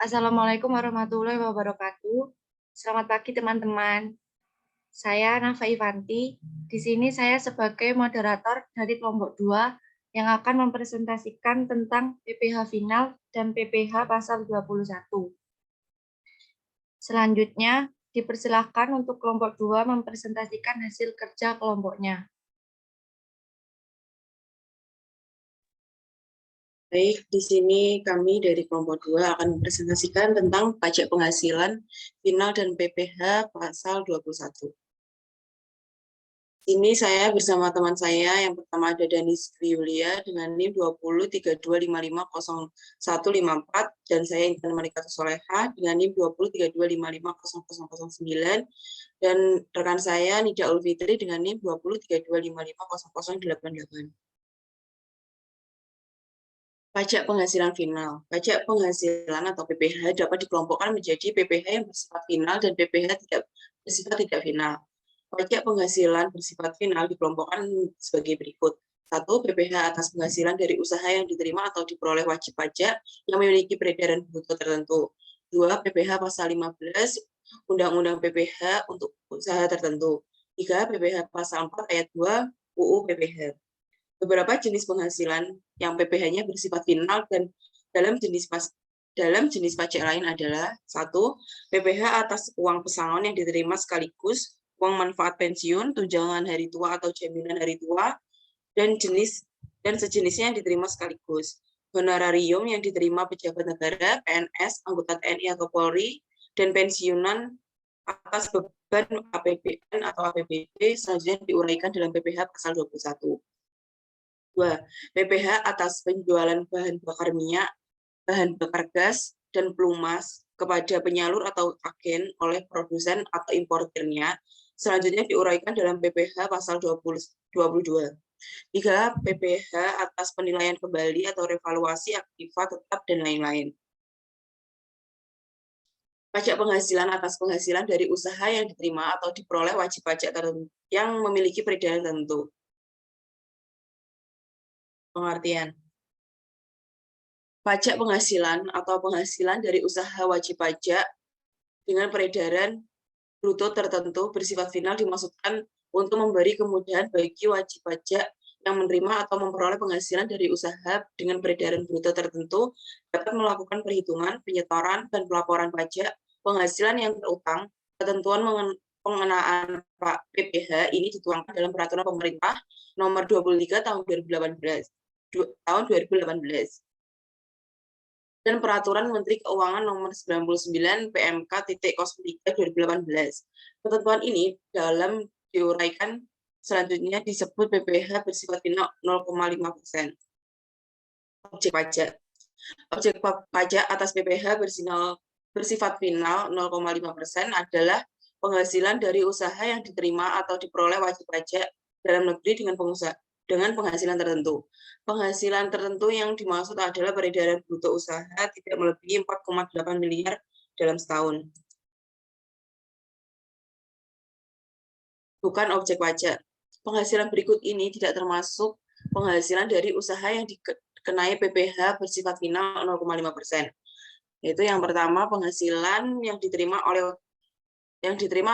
Assalamualaikum warahmatullahi wabarakatuh. Selamat pagi teman-teman. Saya Nafa Ivanti. Di sini saya sebagai moderator dari kelompok 2 yang akan mempresentasikan tentang PPh final dan PPh pasal 21. Selanjutnya, dipersilahkan untuk kelompok 2 mempresentasikan hasil kerja kelompoknya. Baik, di sini kami dari kelompok 2 akan mempresentasikan tentang pajak penghasilan final dan PPh pasal 21. Ini saya bersama teman saya, yang pertama ada Danis Yulia dengan NIM 2032550154 dan saya Intan Malika Soleha dengan NIM 2032555009 dan rekan saya Nida Ulfitri dengan NIM 2032550088. Pajak penghasilan final. Pajak penghasilan atau PPh dapat dikelompokkan menjadi PPh yang bersifat final dan PPh bersifat tidak final. Pajak penghasilan bersifat final dikelompokkan sebagai berikut. 1. PPh atas penghasilan dari usaha yang diterima atau diperoleh wajib pajak yang memiliki peredaran bruto tertentu. 2. PPh pasal 15 Undang-Undang PPh untuk usaha tertentu. 3. PPh pasal 4 ayat 2 UU PPh. Beberapa jenis penghasilan yang PPh-nya bersifat final dan dalam jenis pajak lain adalah 1. PPh atas uang pesangon yang diterima sekaligus, uang manfaat pensiun, tunjangan hari tua atau jaminan hari tua, dan sejenisnya yang diterima sekaligus. Honorarium yang diterima pejabat negara, PNS, anggota TNI atau Polri, dan pensiunan atas beban APBN atau APBD selanjutnya diuraikan dalam PPh pasal 21. 2. PPh atas penjualan bahan bakar minyak, bahan bakar gas, dan pelumas kepada penyalur atau agen oleh produsen atau importirnya, selanjutnya diuraikan dalam PPh pasal 22. 3. PPh atas penilaian kembali atau revaluasi aktiva tetap dan lain-lain. Pajak penghasilan atas penghasilan dari usaha yang diterima atau diperoleh wajib pajak tertentu yang memiliki peredaran tertentu. Pengertian. Pajak penghasilan atau penghasilan dari usaha wajib pajak dengan peredaran bruto tertentu bersifat final dimaksudkan untuk memberi kemudahan bagi wajib pajak yang menerima atau memperoleh penghasilan dari usaha dengan peredaran bruto tertentu dapat melakukan perhitungan, penyetoran, dan pelaporan pajak penghasilan yang terutang. Ketentuan pengenaan PPh ini dituangkan dalam Peraturan Pemerintah Nomor 23 Tahun 2018. Dan Peraturan Menteri Keuangan Nomor 99 PMK.03/2018. Ketentuan ini dalam diuraikan selanjutnya disebut PPh bersifat final 0,5%. Objek pajak. Objek pajak atas PPh bersifat final 0,5% adalah penghasilan dari usaha yang diterima atau diperoleh wajib pajak dalam negeri dengan penghasilan tertentu. Penghasilan tertentu yang dimaksud adalah peredaran bruto usaha tidak melebihi 4,8 miliar dalam setahun. Bukan objek pajak. Penghasilan berikut ini tidak termasuk penghasilan dari usaha yang dikenai PPh bersifat final 0,5%. Yaitu yang pertama, penghasilan yang diterima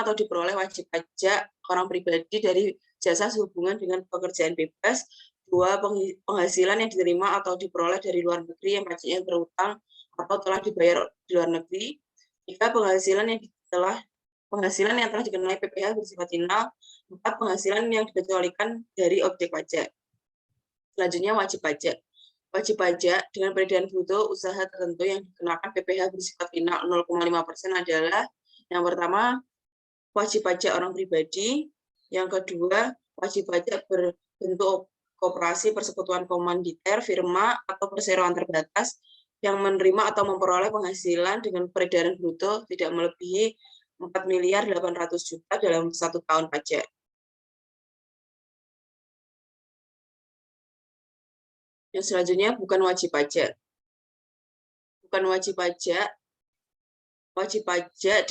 atau diperoleh wajib pajak orang pribadi dari jasa sehubungan dengan pekerjaan bebas. 2. Penghasilan yang diterima atau diperoleh dari luar negeri yang pajaknya terutang atau telah dibayar di luar negeri. 3. Penghasilan yang telah dikenai PPh bersifat final. 4. Penghasilan yang dikecualikan dari objek pajak. Selanjutnya, wajib pajak. Wajib pajak dengan peredaran bruto usaha tertentu yang dikenakan PPh bersifat final 0,5% adalah yang pertama, wajib pajak orang pribadi. Yang kedua, wajib pajak berbentuk koperasi, persekutuan komanditer, firma, atau perseroan terbatas yang menerima atau memperoleh penghasilan dengan peredaran bruto tidak melebihi 4.800.000.000 dalam 1 tahun pajak. Yang selanjutnya, bukan wajib pajak. Bukan wajib pajak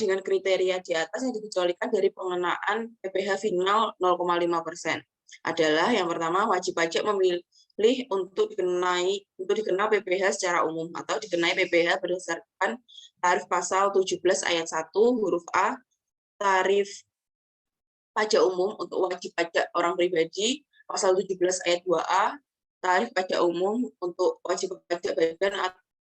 dengan kriteria di atas yang dikecualikan dari pengenaan PPh final 0,5%. adalah yang pertama, wajib pajak memilih untuk dikenal PPh secara umum atau dikenai PPh berdasarkan tarif pasal 17 ayat 1 huruf A, tarif pajak umum untuk wajib pajak orang pribadi pasal 17 ayat 2A, tarif pajak umum untuk wajib pajak badan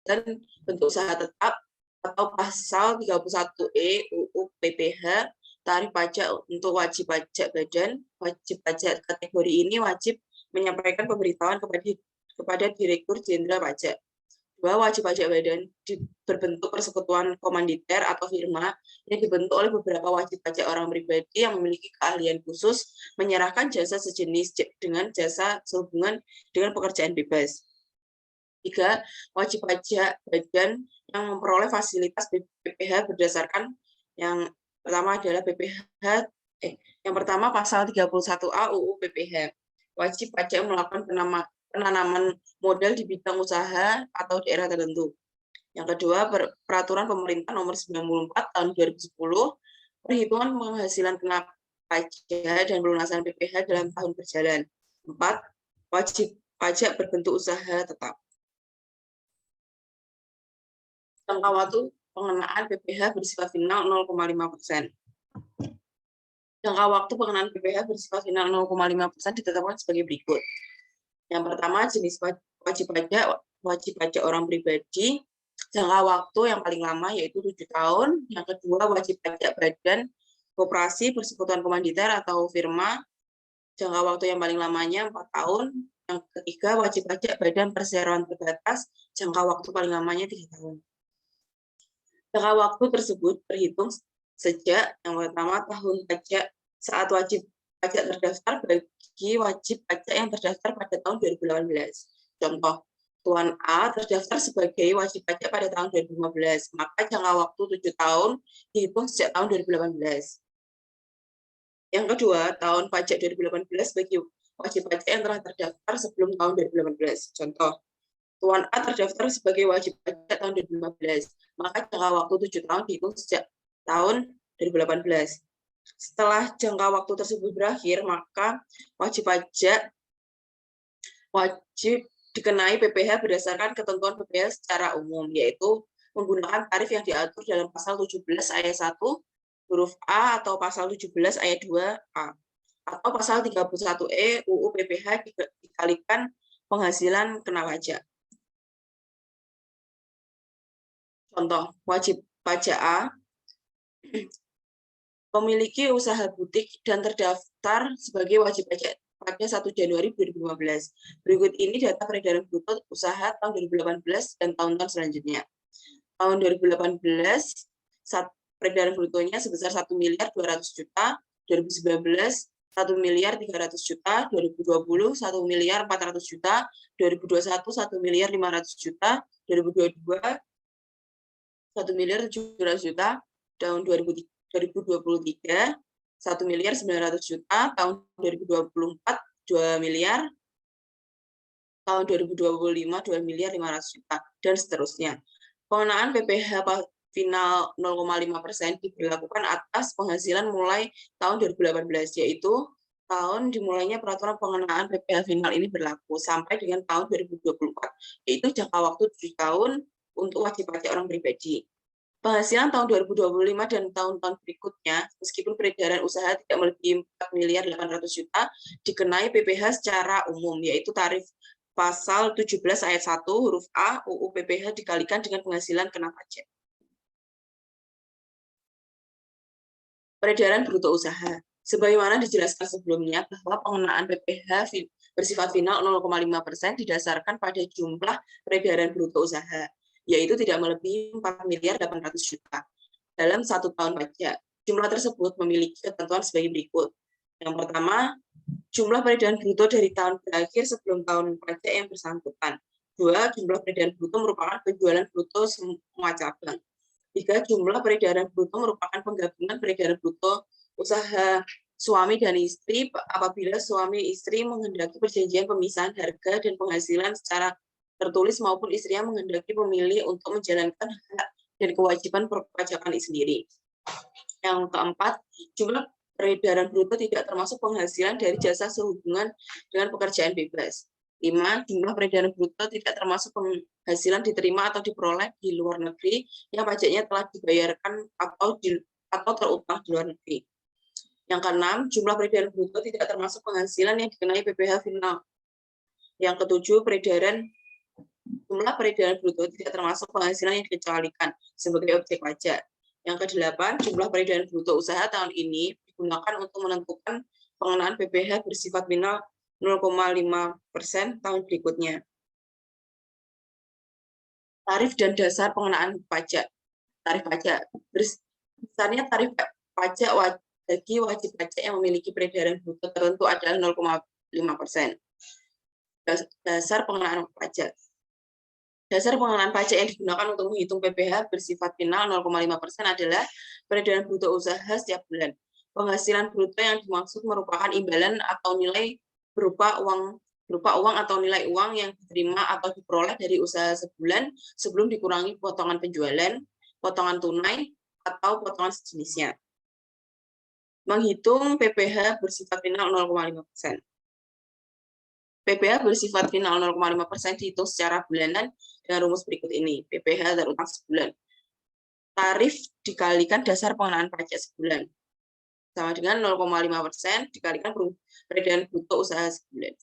dan bentuk usaha tetap, atau pasal 31E UU PPh, tarif pajak untuk wajib pajak badan. Wajib pajak kategori ini wajib menyampaikan pemberitahuan kepada Direktur Jenderal Pajak. Bahwa wajib pajak badan berbentuk persekutuan komanditer atau firma yang dibentuk oleh beberapa wajib pajak orang pribadi yang memiliki keahlian khusus menyerahkan jasa sejenis dengan jasa sehubungan dengan pekerjaan bebas. 3. Wajib pajak badan yang memperoleh fasilitas PPh berdasarkan yang pertama adalah yang pertama pasal 31A UU PPh. Wajib pajak melakukan penanaman modal di bidang usaha atau daerah tertentu. Yang kedua, peraturan pemerintah nomor 94 tahun 2010, perhitungan penghasilan kena pajak dan pelunasan PPh dalam tahun berjalan. 4. Wajib pajak berbentuk usaha tetap. Jangka waktu pengenaan PPh bersifat final 0,5%. Jangka waktu pengenaan PPh bersifat final 0,5% ditetapkan sebagai berikut. Yang pertama, jenis wajib pajak orang pribadi, jangka waktu yang paling lama yaitu 7 tahun. Yang kedua, wajib pajak badan koperasi, persekutuan komanditer atau firma, jangka waktu yang paling lamanya 4 tahun. Yang ketiga, wajib pajak badan perseroan terbatas, jangka waktu paling lamanya 3 tahun. Jangka waktu tersebut terhitung sejak yang pertama tahun pajak saat wajib pajak terdaftar bagi wajib pajak yang terdaftar pada tahun 2018. Contoh, Tuan A terdaftar sebagai wajib pajak pada tahun 2015, maka jangka waktu 7 tahun dihitung sejak tahun 2018. Yang kedua, tahun pajak 2018 bagi wajib pajak yang telah terdaftar sebelum tahun 2018. Contoh, Tuan A terdaftar sebagai wajib pajak tahun 2015, maka jangka waktu 7 tahun dihitung sejak tahun 2018. Setelah jangka waktu tersebut berakhir, maka wajib pajak wajib dikenai PPh berdasarkan ketentuan PPh secara umum, yaitu menggunakan tarif yang diatur dalam pasal 17 ayat 1 huruf A atau pasal 17 ayat 2A atau pasal 31E UU PPh dikalikan penghasilan kena pajak. Contoh, wajib pajak A memiliki usaha butik dan terdaftar sebagai wajib pajak pada 1 Januari 2015. Berikut ini data peredaran bruto usaha tahun 2018 dan tahun-tahun selanjutnya. Tahun 2018, peredaran brutonya sebesar 1.200.000.000, 2019 1.300.000.000, 2020 1.400.000.000, 2021 1.500.000.000, 2022 1.700.000.000, tahun 2023 1.900.000.000, tahun 2024 2 miliar, tahun 2025 2.500.000.000, dan seterusnya. Pengenaan PPh final 0,5% diberlakukan atas penghasilan mulai tahun 2018, yaitu tahun dimulainya peraturan pengenaan PPh final ini berlaku sampai dengan tahun 2024, yaitu jangka waktu 7 tahun untuk wajib pajak orang pribadi. Penghasilan tahun 2025 dan tahun-tahun berikutnya, meskipun peredaran usaha tidak melebihi 4.800.000.000, dikenai PPh secara umum, yaitu tarif pasal 17 ayat 1 huruf A UU PPh dikalikan dengan penghasilan kena pajak. Peredaran bruto usaha. Sebagaimana dijelaskan sebelumnya bahwa pengenaan PPh bersifat final 0,5% didasarkan pada jumlah peredaran bruto usaha, yaitu tidak melebihi 4.800.000.000 dalam 1 tahun pajak. Jumlah tersebut memiliki ketentuan sebagai berikut. Yang pertama, jumlah peredaran bruto dari tahun berakhir sebelum tahun pajak yang bersangkutan. 2. Jumlah peredaran bruto merupakan penjualan bruto semua cabang. 3. Jumlah peredaran bruto merupakan penggabungan peredaran bruto usaha suami dan istri apabila suami istri menghendaki perjanjian pemisahan harga dan penghasilan secara tertulis maupun istrinya menghendaki pemilih untuk menjalankan hak dan kewajiban perpajakan sendiri. Yang keempat, jumlah peredaran bruto tidak termasuk penghasilan dari jasa sehubungan dengan pekerjaan bebas. 5. Jumlah peredaran bruto tidak termasuk penghasilan diterima atau diperoleh di luar negeri yang pajaknya telah dibayarkan atau terutang di luar negeri. Yang keenam, jumlah peredaran bruto tidak termasuk penghasilan yang dikenai PPh final. Yang ketujuh, jumlah peredaran bruto tidak termasuk penghasilan yang dikecualikan sebagai objek pajak. Yang kedelapan, jumlah peredaran bruto usaha tahun ini digunakan untuk menentukan pengenaan PPh bersifat final 0,5% tahun berikutnya. Tarif dan dasar pengenaan pajak. Tarif pajak. Besarnya tarif pajak bagi wajib pajak yang memiliki peredaran bruto tertentu adalah 0,5%. Dasar pengenaan pajak. Dasar pengenaan pajak yang digunakan untuk menghitung PPh bersifat final 0,5% adalah peredaran bruto usaha setiap bulan. Penghasilan bruto yang dimaksud merupakan imbalan atau nilai berupa uang atau nilai uang yang diterima atau diperoleh dari usaha sebulan sebelum dikurangi potongan penjualan, potongan tunai, atau potongan sejenisnya. Menghitung PPh bersifat final 0,5%. PPh bersifat final 0,5% dihitung secara bulanan dengan rumus berikut ini. PPh terutang sebulan. Tarif dikalikan dasar pengenaan pajak sebulan. Sama dengan 0,5% dikalikan peredaran bruto usaha sebulan.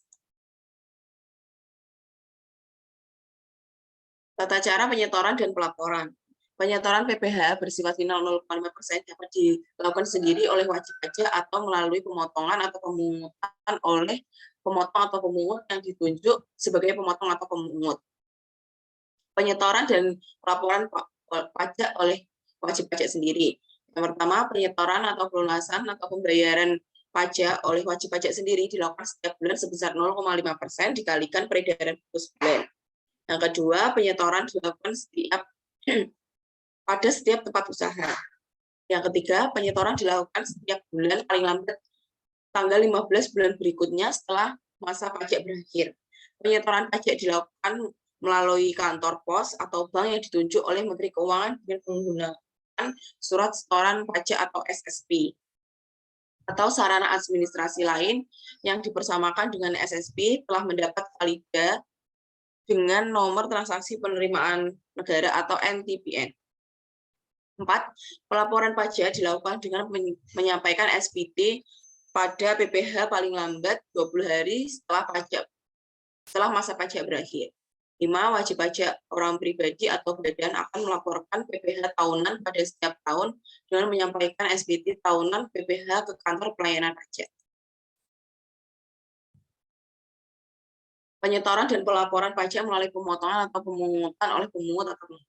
Tata cara penyetoran dan pelaporan. Penyetoran PPh bersifat final 0,5% dapat dilakukan sendiri oleh wajib pajak atau melalui pemotongan atau pemungutan oleh pemotong atau pemungut yang ditunjuk sebagai pemotong atau pemungut. Penyetoran dan pelaporan pajak oleh wajib pajak sendiri. Yang pertama, penyetoran atau pelunasan atau pembayaran pajak oleh wajib pajak sendiri dilakukan setiap bulan sebesar 0,5% dikalikan peredaran bruto sebulan. Yang kedua, penyetoran dilakukan pada setiap tempat usaha. Yang ketiga, penyetoran dilakukan setiap bulan paling lambat tanggal 15 bulan berikutnya setelah masa pajak berakhir. Penyetoran pajak dilakukan melalui kantor pos atau bank yang ditunjuk oleh Menteri Keuangan dengan menggunakan surat setoran pajak atau SSP atau sarana administrasi lain yang dipersamakan dengan SSP telah mendapat valida dengan nomor transaksi penerimaan negara atau NTPN. 4. Pelaporan pajak dilakukan dengan menyampaikan SPT pada PPh paling lambat 20 hari setelah masa pajak berakhir. 5. Wajib pajak orang pribadi atau badan akan melaporkan PPh tahunan pada setiap tahun dengan menyampaikan SPT tahunan PPh ke kantor pelayanan pajak. Penyetoran dan pelaporan pajak melalui pemotongan atau pemungutan oleh pemungut atau pemungut.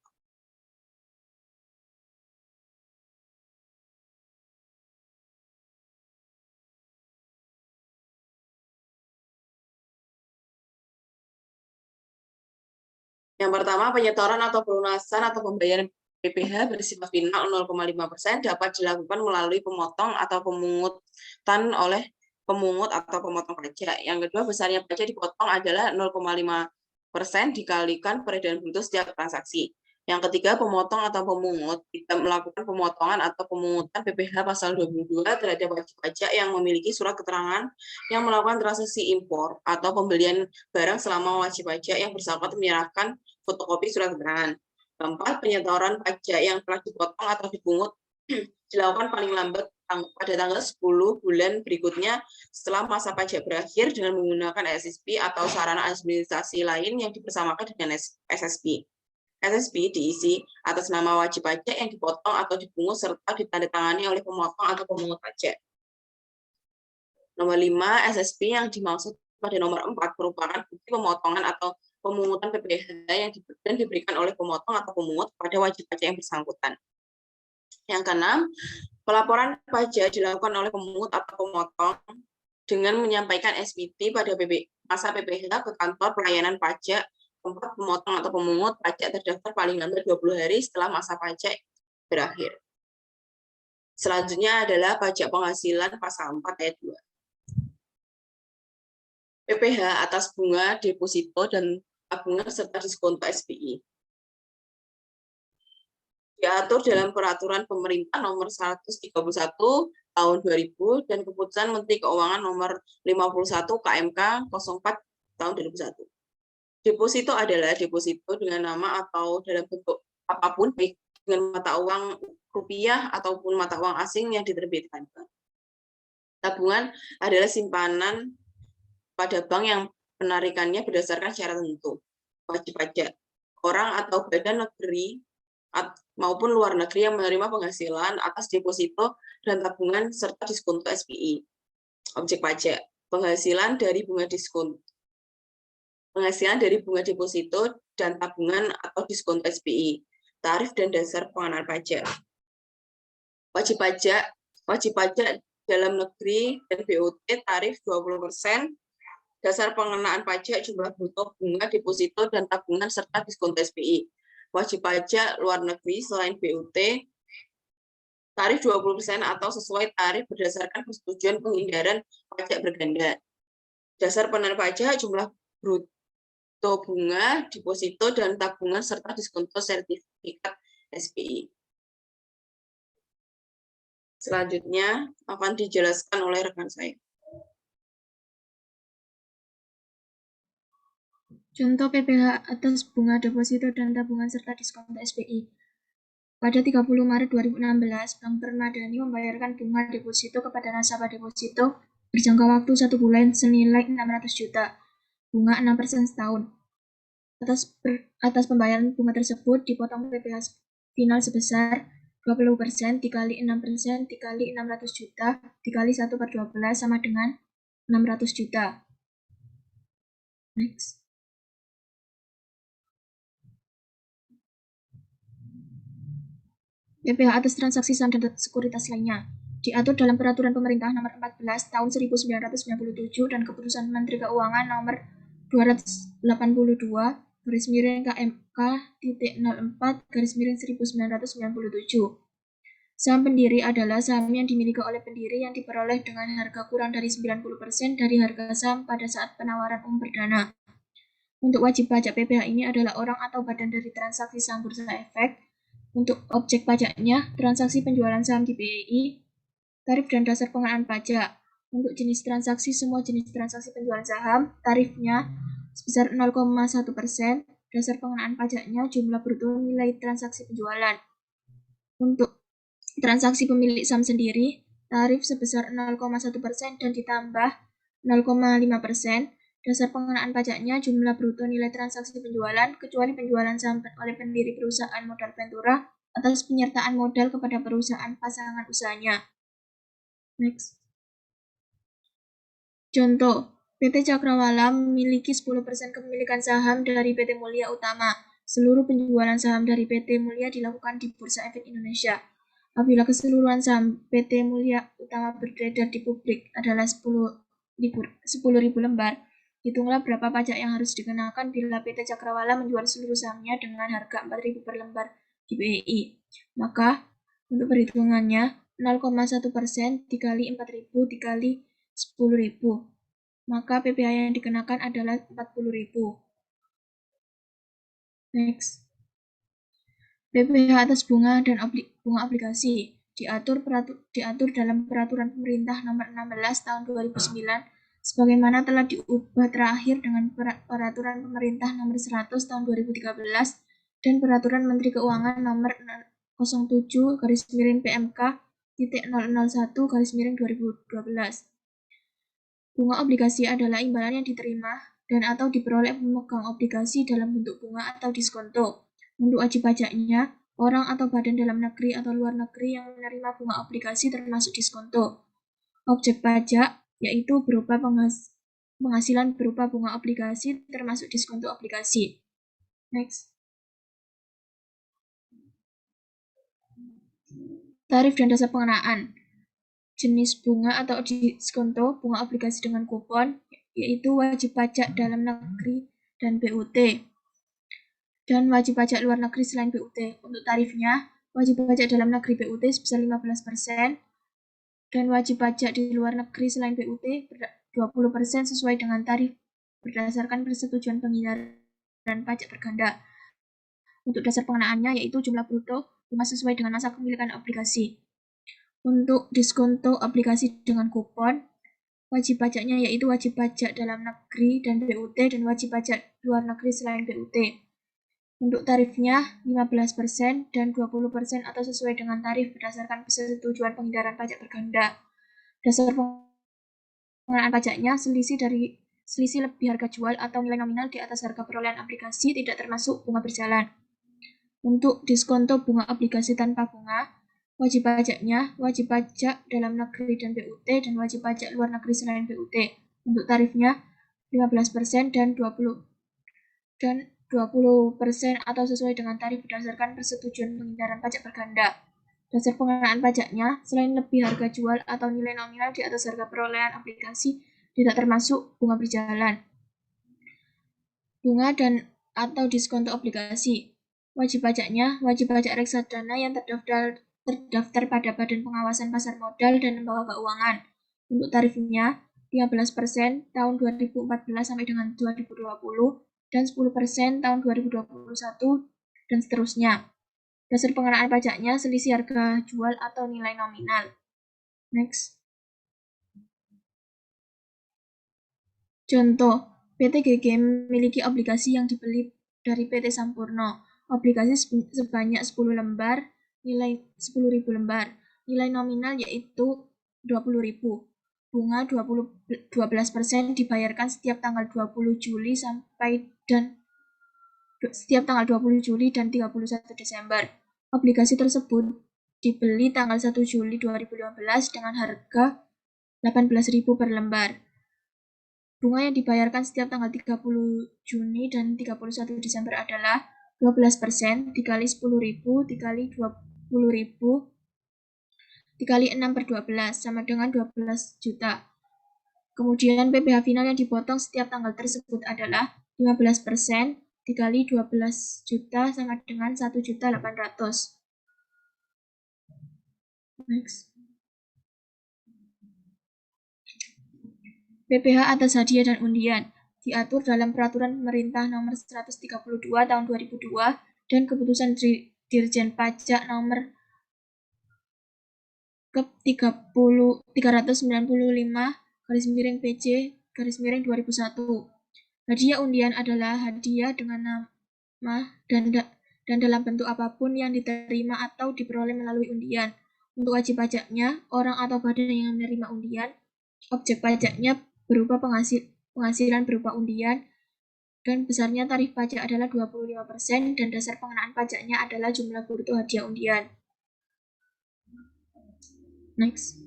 Yang pertama, penyetoran atau pelunasan atau pembayaran PPh bersifat final 0,5% dapat dilakukan melalui pemotong atau pemungutan oleh pemungut atau pemotong pajak. Yang kedua, besarnya pajak dipotong adalah 0,5% dikalikan peredaran bruto setiap transaksi. Yang ketiga, pemotong atau pemungut tidak melakukan pemotongan atau pemungutan PPh pasal 22 terhadap wajib pajak yang memiliki surat keterangan yang melakukan transaksi impor atau pembelian barang selama wajib pajak yang bersangkutan menyerahkan fotokopi surat keterangan. Keempat, penyetoran pajak yang telah dipotong atau dipungut dilakukan paling lambat pada tanggal 10 bulan berikutnya setelah masa pajak berakhir dengan menggunakan SSP atau sarana administrasi lain yang dipersamakan dengan SSP. SSP diisi atas nama wajib pajak yang dipotong atau dipungut serta ditandatangani oleh pemotong atau pemungut pajak. Nomor 5, SSP yang dimaksud pada nomor 4 merupakan bukti pemotongan atau pemungutan PPh yang diberikan oleh pemotong atau pemungut pada wajib pajak yang bersangkutan. Yang keenam, pelaporan pajak dilakukan oleh pemungut atau pemotong dengan menyampaikan SPT pada masa PPh ke kantor pelayanan pajak tempat pemotong atau pemungut pajak terdaftar paling lambat 20 hari setelah masa pajak berakhir. Selanjutnya adalah pajak penghasilan pasal 4 ayat 2. PPh atas bunga deposito dan tabungan serta diskonto SBI. Diatur dalam peraturan pemerintah nomor 131 tahun 2000 dan Keputusan Menteri Keuangan nomor 51 KMK 04 tahun 2001. Deposito adalah deposito dengan nama atau dalam bentuk apapun, baik dengan mata uang rupiah ataupun mata uang asing yang diterbitkan. Tabungan adalah simpanan pada bank yang penarikannya berdasarkan syarat tertentu. Wajib pajak. Orang atau badan negeri maupun luar negeri yang menerima penghasilan atas deposito dan tabungan serta diskonto SPI. Objek pajak. Penghasilan dari bunga diskon. Penghasilan dari bunga deposito dan tabungan atau diskonto SPI. Tarif dan dasar pengenaan pajak. Wajib pajak dalam negeri dan BUT tarif 20%, dasar pengenaan pajak jumlah bruto bunga deposito dan tabungan serta diskonto SPI. Wajib pajak luar negeri selain BUT tarif 20% atau sesuai tarif berdasarkan persetujuan penghindaran pajak berganda. Dasar pengenaan pajak jumlah bruto bunga deposito dan tabungan serta diskonto sertifikat SPI. Selanjutnya akan dijelaskan oleh rekan saya. Contoh PPh atas bunga deposito dan tabungan serta diskonto SPI. Pada 30 Maret 2016, Bank Permadani membayarkan bunga deposito kepada nasabah deposito berjangka waktu 1 bulan senilai 600 juta, bunga 6% setahun. Atas pembayaran bunga tersebut dipotong PPh final sebesar 20% dikali 6% dikali 600 juta dikali 1/12 sama dengan 600 juta. Next. PPh atas transaksi saham dan sekuritas lainnya diatur dalam Peraturan Pemerintah Nomor 14 Tahun 1997 dan Keputusan Menteri Keuangan Nomor 282 KMK.04/1997. Saham pendiri adalah saham yang dimiliki oleh pendiri yang diperoleh dengan harga kurang dari 90% dari harga saham pada saat penawaran umum perdana. Untuk wajib pajak PPh ini adalah orang atau badan dari transaksi saham bursa efek. Untuk objek pajaknya, transaksi penjualan saham di BEI, tarif dan dasar pengenaan pajak. Untuk jenis transaksi, semua jenis transaksi penjualan saham, tarifnya sebesar 0,1%, dasar pengenaan pajaknya jumlah bruto nilai transaksi penjualan. Untuk transaksi pemilik saham sendiri, tarif sebesar 0,1% dan ditambah 0,5%, dasar pengenaan pajaknya jumlah bruto nilai transaksi penjualan, kecuali penjualan saham oleh pendiri perusahaan modal Ventura atas penyertaan modal kepada perusahaan pasangan usahanya. Next. Contoh, PT Cakrawala memiliki 10% kepemilikan saham dari PT Mulia Utama. Seluruh penjualan saham dari PT Mulia dilakukan di Bursa Efek Indonesia. Apabila keseluruhan saham PT Mulia Utama beredar di publik adalah 10.000 lembar, hitunglah berapa pajak yang harus dikenakan bila PT Cakrawala menjual seluruh sahamnya dengan harga 4.000 per lembar di BEI. Maka, untuk perhitungannya, 0,1% dikali 4.000 dikali 10.000. Maka PPh yang dikenakan adalah 40.000. Next. PPh atas bunga dan bunga obligasi diatur dalam Peraturan Pemerintah Nomor 16 Tahun 2009 sebagaimana telah diubah terakhir dengan Peraturan Pemerintah Nomor 100 Tahun 2013 dan Peraturan Menteri Keuangan Nomor 07/PMK.001/2012. Bunga obligasi adalah imbalan yang diterima dan atau diperoleh pemegang obligasi dalam bentuk bunga atau diskonto. Untuk wajib pajaknya, orang atau badan dalam negeri atau luar negeri yang menerima bunga obligasi termasuk diskonto. Objek pajak yaitu berupa penghasilan berupa bunga obligasi termasuk diskonto obligasi. Next. Tarif dan dasar pengenaan. Jenis bunga atau diskonto bunga obligasi dengan kupon yaitu wajib pajak dalam negeri dan BUT dan wajib pajak luar negeri selain BUT. Untuk tarifnya, wajib pajak dalam negeri BUT sebesar 15% dan wajib pajak di luar negeri selain BUT 20% sesuai dengan tarif berdasarkan persetujuan penghindaran pajak berganda. Untuk dasar pengenaannya yaitu jumlah bruto bunga sesuai dengan masa kepemilikan obligasi. Untuk diskonto aplikasi dengan kupon, wajib pajaknya yaitu wajib pajak dalam negeri dan BUT dan wajib pajak luar negeri selain BUT. Untuk tarifnya 15% dan 20% atau sesuai dengan tarif berdasarkan persetujuan penghindaran pajak berganda. Dasar pengenaan pajaknya selisih lebih harga jual atau nilai nominal di atas harga perolehan aplikasi tidak termasuk bunga berjalan. Untuk diskonto bunga aplikasi tanpa bunga, wajib pajaknya wajib pajak dalam negeri dan BUT dan wajib pajak luar negeri selain BUT. Untuk tarifnya 15% dan 20% atau sesuai dengan tarif berdasarkan persetujuan penghindaran pajak berganda. Dasar pengenaan pajaknya, selain lebih harga jual atau nilai nominal di atas harga perolehan aplikasi, tidak termasuk bunga berjalan. Bunga dan atau diskonto aplikasi. Wajib pajaknya, wajib pajak reksadana yang terdaftar pada Badan Pengawasan Pasar Modal dan Lembaga Keuangan. Untuk tarifnya, 15% tahun 2014 sampai dengan 2020 dan 10% tahun 2021 dan seterusnya. Dasar pengenaan pajaknya selisih harga jual atau nilai nominal. Next. Contoh, PT GG memiliki aplikasi yang dibeli dari PT Sampurno. Aplikasi sebanyak 10 lembar, nilai 10.000 lembar. Nilai nominal yaitu 20.000. Bunga 12% dibayarkan setiap tanggal 20 Juli dan 31 Desember. Aplikasi tersebut dibeli tanggal 1 Juli 2015 dengan harga 18.000 per lembar. Bunga yang dibayarkan setiap tanggal 30 Juni dan 31 Desember adalah 12% dikali 10.000 dikali 20.000 dikali 6 per 12 sama dengan 12 juta. Kemudian PPh final yang dipotong setiap tanggal tersebut adalah 15% dikali 12 juta sama dengan 1.800.000. Next. PPh atas hadiah dan undian diatur dalam Peraturan Pemerintah Nomor 132 Tahun 2002 dan Keputusan Dirjen Pajak Nomor 395/PJ/2001. Hadiah undian adalah hadiah dengan nama dan dalam bentuk apapun yang diterima atau diperoleh melalui undian. Untuk wajib pajaknya, orang atau badan yang menerima undian, objek pajaknya berupa penghasilan berupa undian, dan besarnya tarif pajak adalah 25% dan dasar pengenaan pajaknya adalah jumlah bruto hadiah undian. Next.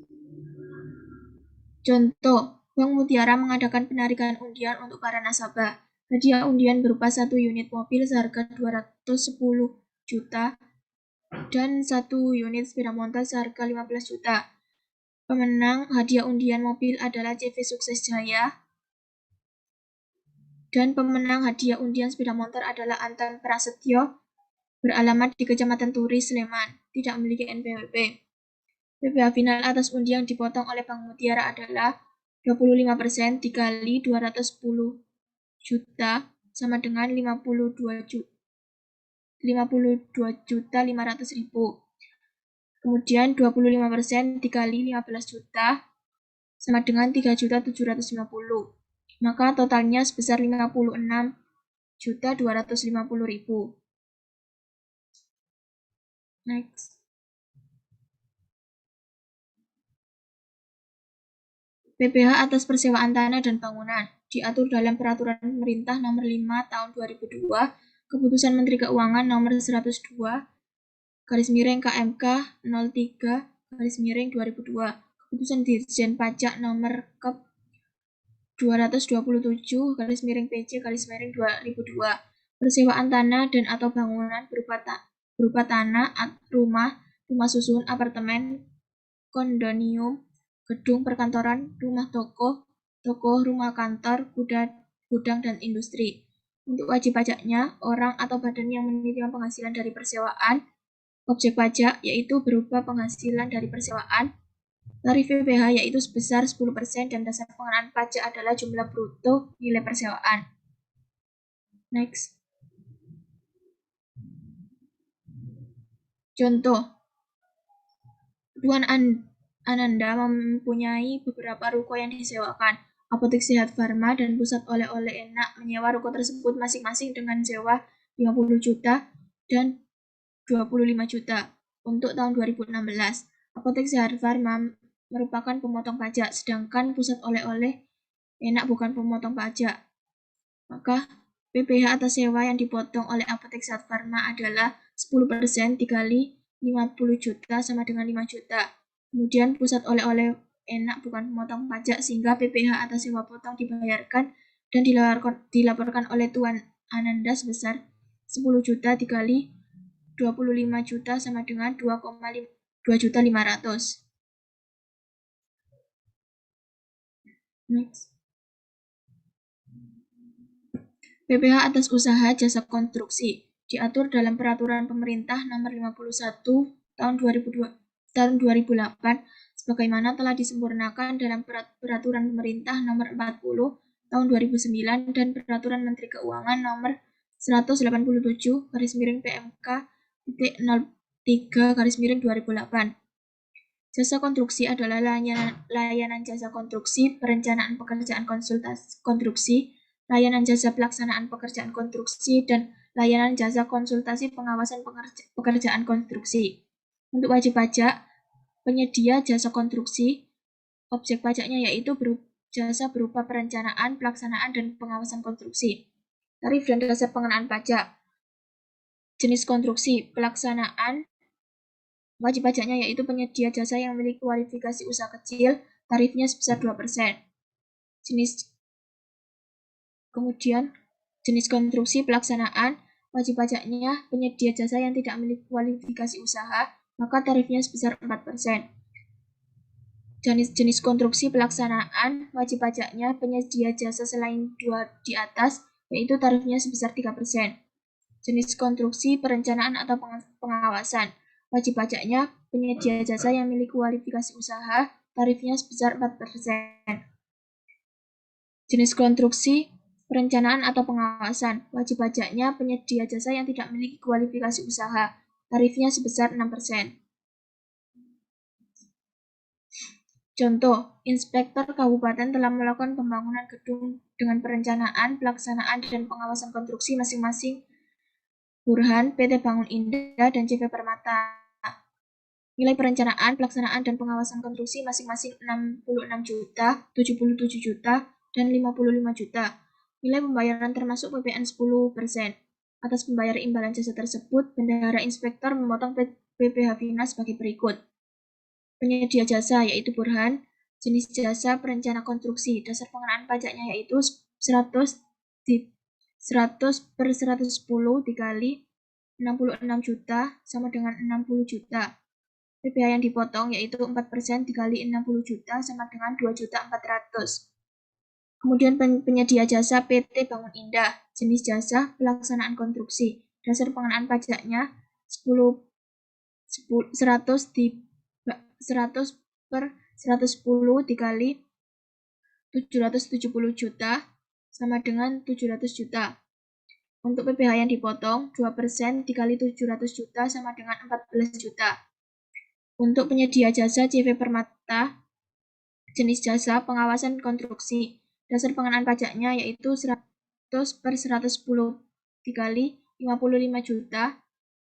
Contoh, Bank Mutiara mengadakan penarikan undian untuk para nasabah. Hadiah undian berupa 1 unit mobil seharga 210 juta dan 1 unit sepeda motor seharga 15 juta. Pemenang hadiah undian mobil adalah CV Sukses Jaya dan pemenang hadiah undian sepeda motor adalah Anton Prasetyo, beralamat di Kecamatan Turi, Sleman, tidak memiliki NPWP. PPh final atas undian yang dipotong oleh Bank Mutiara adalah 25% dikali 210 juta sama dengan 52.500.000. Kemudian 25% dikali 15 juta sama dengan 3.750. Maka totalnya sebesar 56.250.000. Next. PPh atas persewaan tanah dan bangunan diatur dalam Peraturan Pemerintah Nomor 5 Tahun 2002, Keputusan Menteri Keuangan Nomor 102 /KMK 03/2002, Keputusan Dirjen Pajak Nomor 227/PJ/2002. Persewaan tanah dan atau bangunan berupa tanah, rumah susun, apartemen, kondonium, gedung perkantoran, rumah toko, rumah kantor, gudang, dan industri. Untuk wajib pajaknya, orang atau badan yang menerima penghasilan dari persewaan, objek pajak yaitu berupa penghasilan dari persewaan, tarif PPh yaitu sebesar 10% dan dasar pengenaan pajak adalah jumlah bruto nilai persewaan. Next. Contoh, Tuan Ananda mempunyai beberapa ruko yang disewakan. Apotek Sehat Farma dan Pusat Oleh-oleh Enak menyewa ruko tersebut masing-masing dengan sewa 50 juta dan 25 juta untuk tahun 2016. Apotek Sehat Farma merupakan pemotong pajak, sedangkan Pusat Oleh-oleh Enak bukan pemotong pajak. Maka PPh atas sewa yang dipotong oleh Apotek Sehat Farma adalah 10% dikali 50 juta sama dengan 5 juta. Kemudian Pusat Oleh-oleh Enak bukan pemotong pajak, sehingga PPh atas sewa potong dibayarkan dan dilaporkan oleh Tuan Ananda sebesar 10 juta dikali 25 juta sama dengan 2,500. Next. PPh atas usaha jasa konstruksi diatur dalam Peraturan Pemerintah Nomor 51 Tahun 2008 sebagaimana telah disempurnakan dalam Peraturan Pemerintah Nomor 40 Tahun 2009 dan Peraturan Menteri Keuangan Nomor 187/PMK.03/2008. Jasa konstruksi adalah layanan jasa konstruksi, perencanaan pekerjaan konstruksi, layanan jasa pelaksanaan pekerjaan konstruksi, dan layanan jasa konsultasi pengawasan pekerjaan konstruksi. Untuk wajib pajak, penyedia jasa konstruksi, objek pajaknya yaitu jasa berupa perencanaan, pelaksanaan, dan pengawasan konstruksi. Tarif dan dasar pengenaan pajak. Jenis konstruksi, pelaksanaan, wajib pajaknya yaitu penyedia jasa yang memiliki kualifikasi usaha kecil, tarifnya sebesar 2%. Kemudian, jenis konstruksi pelaksanaan, wajib pajaknya penyedia jasa yang tidak memiliki kualifikasi usaha, maka tarifnya sebesar 4%. Jenis konstruksi pelaksanaan, wajib pajaknya penyedia jasa selain 2 di atas, yaitu tarifnya sebesar 3%. Jenis konstruksi perencanaan atau pengawasan, wajib pajaknya penyedia jasa yang memiliki kualifikasi usaha, tarifnya sebesar 4%. Jenis konstruksi perencanaan atau pengawasan, wajib pajaknya penyedia jasa yang tidak memiliki kualifikasi usaha, tarifnya sebesar 6%. Contoh, inspektor kabupaten telah melakukan pembangunan gedung dengan perencanaan, pelaksanaan, dan pengawasan konstruksi masing-masing Burhan, PT Bangun Indah, dan CV Permata. Nilai perencanaan, pelaksanaan, dan pengawasan konstruksi masing-masing 66 juta, 77 juta, dan 55 juta. Nilai pembayaran termasuk PPN 10%. Atas pembayar imbalan jasa tersebut, bendahara inspektor memotong PPh final sebagai berikut. Penyedia jasa yaitu Burhan, jenis jasa perencana konstruksi, dasar pengenaan pajaknya yaitu 100 per 110 dikali 66 juta sama dengan 60 juta. PPh yang dipotong yaitu 4% dikali 60 juta sama dengan 2.400.000. Kemudian penyedia jasa PT Bangun Indah, jenis jasa pelaksanaan konstruksi, dasar pengenaan pajaknya 100 per 110 dikali 770 juta sama dengan 700 juta. Untuk PPh yang dipotong, 2% dikali 700 juta sama dengan 14 juta. Untuk penyedia jasa CV Permata, jenis jasa pengawasan konstruksi, dasar pengenaan pajaknya yaitu 100 per 110 dikali 55 juta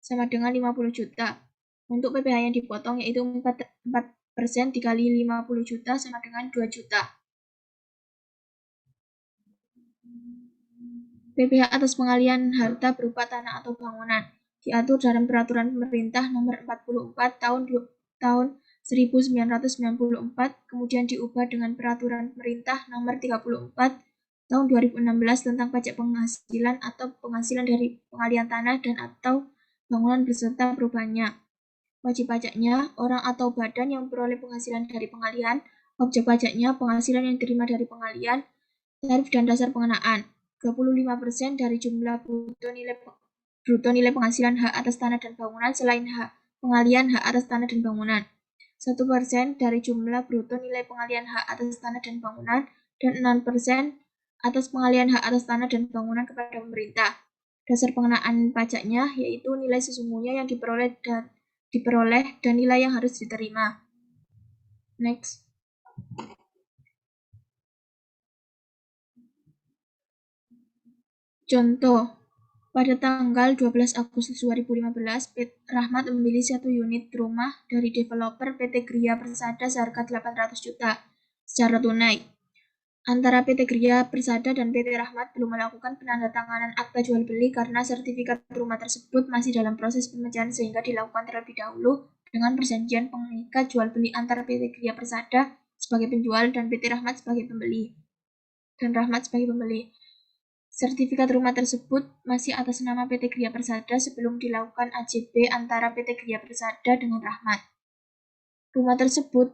sama dengan 50 juta. Untuk PPh yang dipotong yaitu 4% dikali 50 juta sama dengan 2 juta. PPh atas pengalihan harta berupa tanah atau bangunan diatur dalam Peraturan Pemerintah Nomor 44 Tahun 1994, kemudian diubah dengan Peraturan Pemerintah Nomor 34 Tahun 2016 tentang pajak penghasilan atau penghasilan dari pengalihan tanah dan atau bangunan beserta perubahannya. Wajib pajaknya orang atau badan yang memperoleh penghasilan dari pengalihan, objek pajaknya penghasilan yang diterima dari pengalihan, tarif dan dasar pengenaan. 25% dari jumlah bruto nilai penghasilan hak atas tanah dan bangunan selain pengalihan hak atas tanah dan bangunan. 1% dari jumlah bruto nilai pengalihan hak atas tanah dan bangunan, dan 6% atas pengalihan hak atas tanah dan bangunan kepada pemerintah. Dasar pengenaan pajaknya yaitu nilai sesungguhnya yang diperoleh diperoleh dan nilai yang harus diterima. Next. Contoh, pada tanggal 12 Agustus 2015, Rahmat membeli 1 unit rumah dari developer PT Gria Persada seharga 800 juta secara tunai. Antara PT Gria Persada dan PT Rahmat belum melakukan penandatanganan akta jual beli karena sertifikat rumah tersebut masih dalam proses pemecahan sehingga dilakukan terlebih dahulu dengan perjanjian pengikat jual beli antara PT Gria Persada sebagai penjual dan PT Rahmat sebagai pembeli. Sertifikat rumah tersebut masih atas nama PT Gria Persada sebelum dilakukan AJB antara PT Gria Persada dengan Rahmat. Rumah tersebut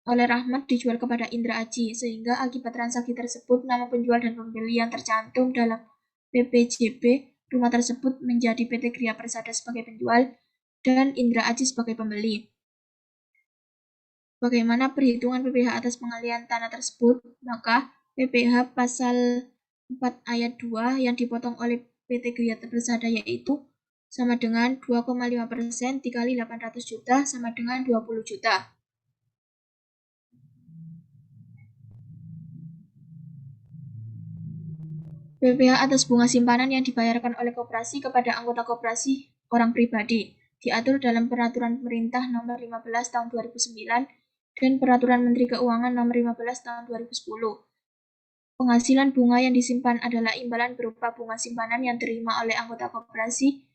oleh Rahmat dijual kepada Indra Aji, sehingga akibat transaksi tersebut nama penjual dan pembeli yang tercantum dalam PPJB rumah tersebut menjadi PT Gria Persada sebagai penjual dan Indra Aji sebagai pembeli. Bagaimana perhitungan PPh atas pengalihan tanah tersebut? Maka PPh pasal 4 ayat 2 yang dipotong oleh PT Gria Persada yaitu sama dengan 2,5% dikali 800 juta sama dengan 20 juta. PPh atas bunga simpanan yang dibayarkan oleh koperasi kepada anggota koperasi orang pribadi diatur dalam Peraturan Pemerintah Nomor 15 Tahun 2009 dan Peraturan Menteri Keuangan Nomor 15 Tahun 2010. Penghasilan bunga yang disimpan adalah imbalan berupa bunga simpanan yang diterima oleh anggota koperasi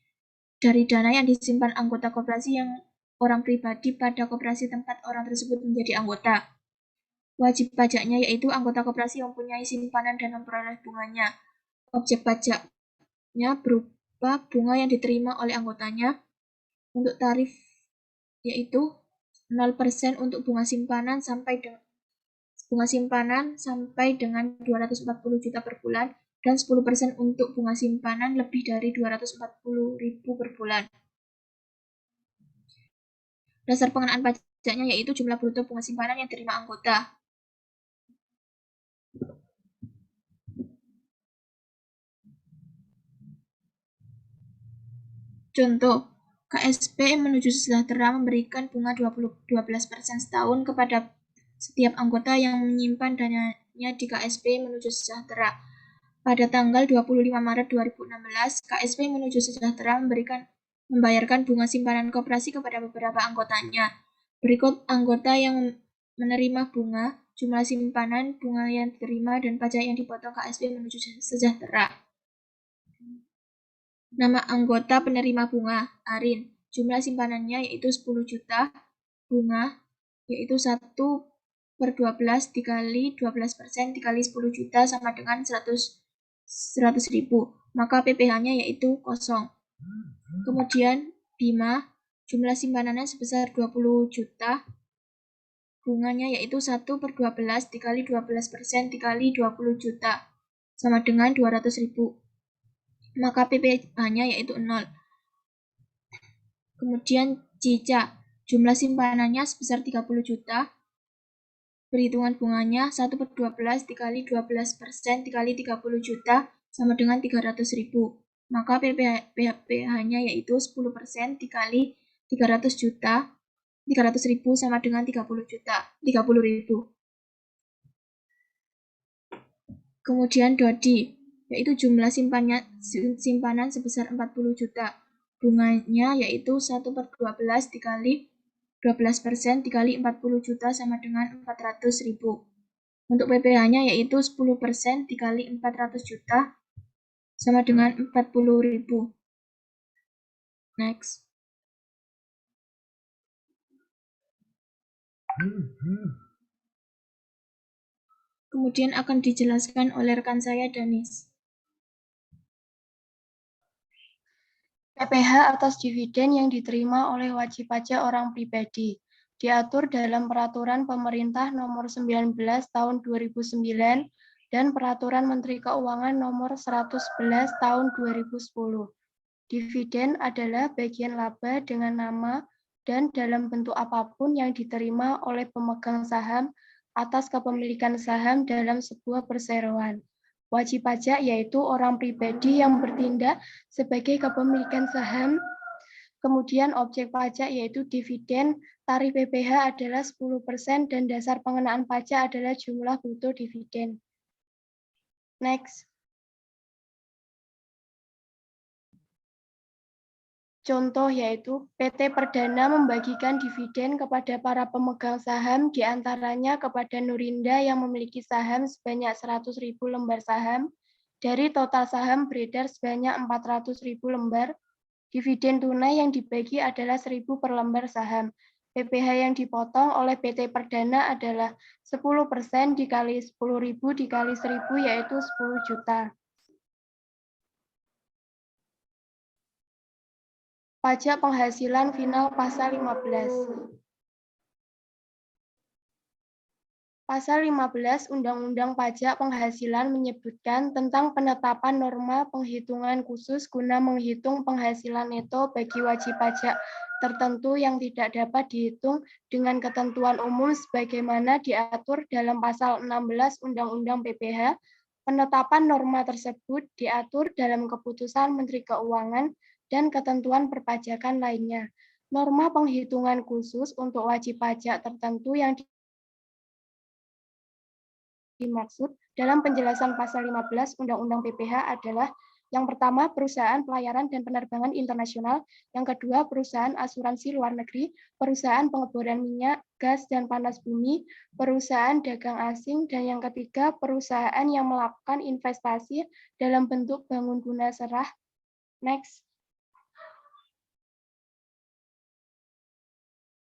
dari dana yang disimpan anggota koperasi yang orang pribadi pada koperasi tempat orang tersebut menjadi anggota. Wajib pajaknya yaitu anggota koperasi yang mempunyai simpanan dan memperoleh bunganya. Objek pajaknya berupa bunga yang diterima oleh anggotanya. Untuk tarif yaitu 0% untuk bunga simpanan sampai dengan 240 juta per bulan dan 10% untuk bunga simpanan lebih dari 240.000 per bulan. Dasar pengenaan pajaknya yaitu jumlah bruto bunga simpanan yang diterima anggota. Contoh, KSP Menuju Sejahtera memberikan bunga 12% setahun kepada setiap anggota yang menyimpan dananya di KSP Menuju Sejahtera. Pada tanggal 25 Maret 2016, KSP Menuju Sejahtera membayarkan bunga simpanan koperasi kepada beberapa anggotanya. Berikut anggota yang menerima bunga, jumlah simpanan, bunga yang diterima, dan pajak yang dipotong KSP Menuju Sejahtera. Nama anggota penerima bunga, Arin. Jumlah simpanannya yaitu 10 juta, bunga yaitu 1/12 dikali 12% dikali 10 juta sama dengan 100.000. Maka PPh-nya yaitu 0. Kemudian Bima, jumlah simpanannya sebesar 20 juta, bunganya yaitu 1/12 dikali 12% dikali 20 juta sama dengan 200.000. Maka PPh-nya yaitu 0. Kemudian Cica, jumlah simpanannya sebesar 30 juta, perhitungan bunganya 1/12 dikali 12% dikali 30 juta sama dengan 300.000. Maka PPh-nya yaitu 10% dikali 300.000 sama dengan 30.000. Kemudian Dodi, yaitu jumlah simpanan sebesar 40 juta. Bunganya yaitu 1/12 dikali 12% dikali 40 juta sama dengan 400.000. Untuk PPh-nya yaitu 10% dikali 400 juta sama dengan 40.000. Next. Kemudian akan dijelaskan oleh rekan saya, Danis. PPh atas dividen yang diterima oleh wajib pajak orang pribadi diatur dalam Peraturan Pemerintah Nomor 19 Tahun 2009 dan Peraturan Menteri Keuangan Nomor 111 Tahun 2010. Dividen adalah bagian laba dengan nama dan dalam bentuk apapun yang diterima oleh pemegang saham atas kepemilikan saham dalam sebuah perseroan. Wajib pajak yaitu orang pribadi yang bertindak sebagai kepemilikan saham Kemudian objek pajak yaitu dividen, tarif PPh adalah 10% dan dasar pengenaan pajak adalah jumlah bruto dividen. Next. Contoh yaitu PT Perdana membagikan dividen kepada para pemegang saham, diantaranya kepada Nurinda yang memiliki saham sebanyak 100.000 lembar saham. Dari total saham beredar sebanyak 400.000 lembar. Dividen tunai yang dibagi adalah 1.000 per lembar saham. PPh yang dipotong oleh PT Perdana adalah 10% dikali 10.000 dikali 1.000 yaitu 10 juta. Pajak penghasilan final pasal 15. Pasal 15 Undang-Undang Pajak Penghasilan menyebutkan tentang penetapan norma penghitungan khusus guna menghitung penghasilan neto bagi wajib pajak tertentu yang tidak dapat dihitung dengan ketentuan umum sebagaimana diatur dalam pasal 16 Undang-Undang PPh. Penetapan norma tersebut diatur dalam keputusan Menteri Keuangan dan ketentuan perpajakan lainnya. Norma penghitungan khusus untuk wajib pajak tertentu yang dimaksud dalam penjelasan pasal 15 Undang-Undang PPh adalah yang pertama, perusahaan pelayaran dan penerbangan internasional. Yang kedua, perusahaan asuransi luar negeri, perusahaan pengeboran minyak, gas, dan panas bumi, perusahaan dagang asing, dan yang ketiga, perusahaan yang melakukan investasi dalam bentuk bangun guna serah. Next.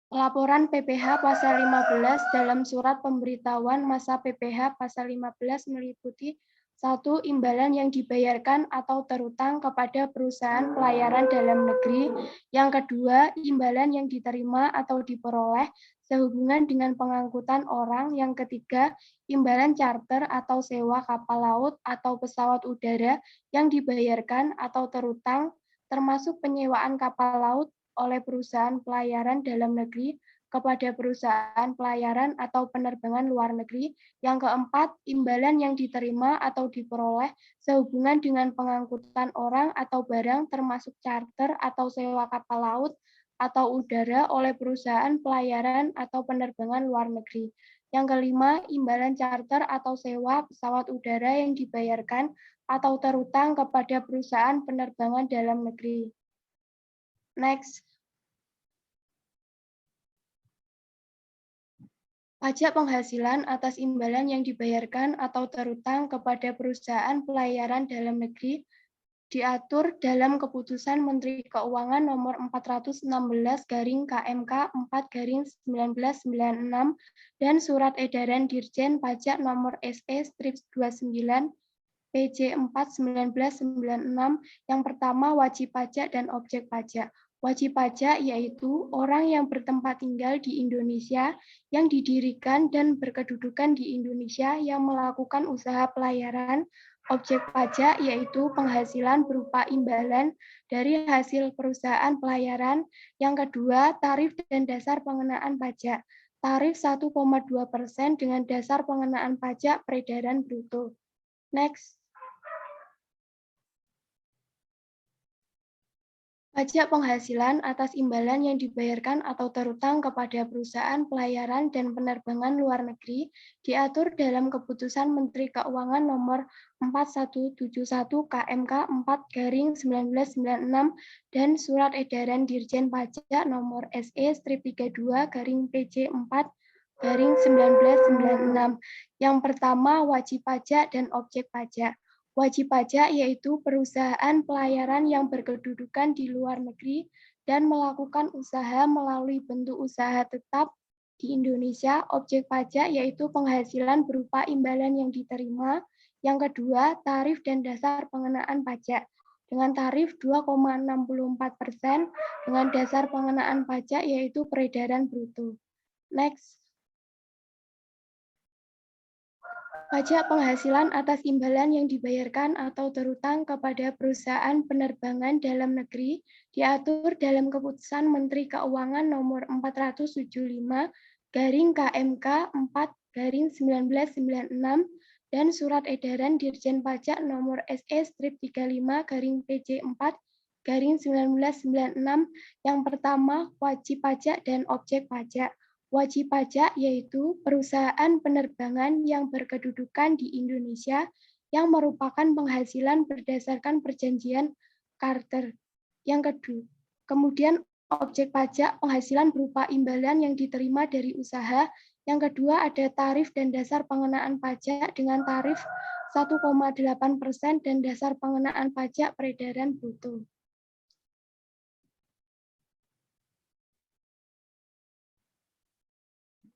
Laporan PPh pasal 15 dalam surat pemberitahuan masa PPh pasal 15 meliputi 1. Imbalan yang dibayarkan atau terutang kepada perusahaan pelayaran dalam negeri. Yang kedua, imbalan yang diterima atau diperoleh sehubungan dengan pengangkutan orang. Yang ketiga, imbalan charter atau sewa kapal laut atau pesawat udara yang dibayarkan atau terutang, termasuk penyewaan kapal laut oleh perusahaan pelayaran dalam negeri kepada perusahaan pelayaran atau penerbangan luar negeri. Yang keempat, imbalan yang diterima atau diperoleh sehubungan dengan pengangkutan orang atau barang termasuk charter atau sewa kapal laut atau udara oleh perusahaan pelayaran atau penerbangan luar negeri. Yang kelima, imbalan charter atau sewa pesawat udara yang dibayarkan atau terutang kepada perusahaan penerbangan dalam negeri. Next. Pajak penghasilan atas imbalan yang dibayarkan atau terutang kepada perusahaan pelayaran dalam negeri diatur dalam Keputusan Menteri Keuangan Nomor 416/KMK 4/1996 dan Surat Edaran Dirjen Pajak Nomor SE-29 PJ 4/1996. Yang pertama, wajib pajak dan objek pajak. Wajib pajak yaitu orang yang bertempat tinggal di Indonesia, yang didirikan dan berkedudukan di Indonesia, yang melakukan usaha pelayaran. Objek pajak yaitu penghasilan berupa imbalan dari hasil perusahaan pelayaran. Yang kedua, tarif dan dasar pengenaan pajak. Tarif 1,2% dengan dasar pengenaan pajak peredaran bruto. Next. Pajak penghasilan atas imbalan yang dibayarkan atau terutang kepada perusahaan pelayaran dan penerbangan luar negeri diatur dalam Keputusan Menteri Keuangan Nomor 4171/KMK 4/1996 dan Surat Edaran Dirjen Pajak Nomor SE-32/PJ 4/1996. Yang pertama, wajib pajak dan objek pajak. Wajib pajak yaitu perusahaan pelayaran yang berkedudukan di luar negeri dan melakukan usaha melalui bentuk usaha tetap di Indonesia. Objek pajak yaitu penghasilan berupa imbalan yang diterima. Yang kedua, tarif dan dasar pengenaan pajak. Dengan tarif 2,64% dengan dasar pengenaan pajak yaitu peredaran bruto. Next. Pajak penghasilan atas imbalan yang dibayarkan atau terutang kepada perusahaan penerbangan dalam negeri diatur dalam Keputusan Menteri Keuangan Nomor 475/KMK 4/1996 dan Surat Edaran Dirjen Pajak Nomor SE-35/PJ 1996 yang pertama wajib pajak dan objek pajak. Wajib pajak yaitu perusahaan penerbangan yang berkedudukan di Indonesia yang merupakan penghasilan berdasarkan perjanjian charter. Yang kedua, kemudian objek pajak penghasilan berupa imbalan yang diterima dari usaha. Yang kedua ada tarif dan dasar pengenaan pajak dengan tarif 1,8% dan dasar pengenaan pajak peredaran bruto.